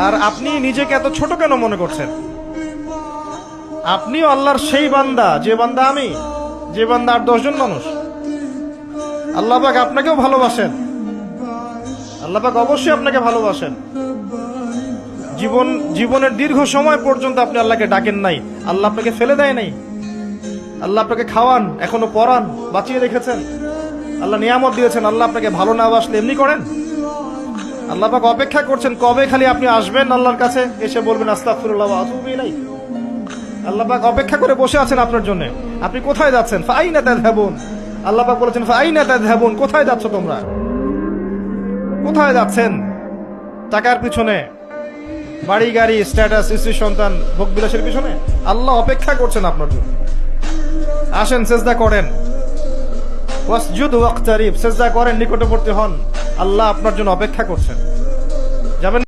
আর আপনি নিজেকে এত ছোট কেন মনে করছেন? আপনিও আল্লাহর সেই বান্দা, যে বান্দা আমি, যে বান্দা আর 10 জন মানুষ। আল্লাহ পাক আপনাকেও ভালোবাসেন, আল্লাহ পাক অবশ্যই আপনাকে ভালোবাসেন। জীবনের দীর্ঘ সময় পর্যন্ত আপনি আল্লাহকে ডাকেন নাই, আল্লাহ আপনাকে ফেলে দেয় নাই। আল্লাহ আপনাকে খাওয়ান, এখনো পরান, বাঁচিয়ে রেখেছেন। আল্লাহ নিয়ামত দিয়েছেন, আল্লাহ আপনাকে ভালো না বাসলে এমনি করেন? আল্লাহ পাক অপেক্ষা করছেন কবে খালি আপনি আসবেন আল্লাহর কাছে, এসে বলবেন আস্তাগফিরুল্লাহ ওয়া আতুবু ইলাইহি। আল্লাহ পাক অপেক্ষা করে বসে আছেন আপনার জন্য। আপনি কোথায় যাচ্ছেন? ফাআইনা তাযহাবুন। আল্লাহ পাক বলেছেন ফাআইনা তাযহাবুন, কোথায় যাচ্ছ তোমরা? কোথায় যাচ্ছেন? টাকার পিছনে, বাড়ি গাড়ি, স্ট্যাটাস, স্ত্রী সন্তান, ভোগ বিলাসের পিছনে? আল্লাহ অপেক্ষা করছেন আপনার জন্য। আসেন, সেজদা করেন, ওয়াসজুদু ওয়াকতারিব, সেজদা করেন, নিকটবর্তী হন। আল্লাহ আপনার জন্য অপেক্ষা করছেন। যাবেন।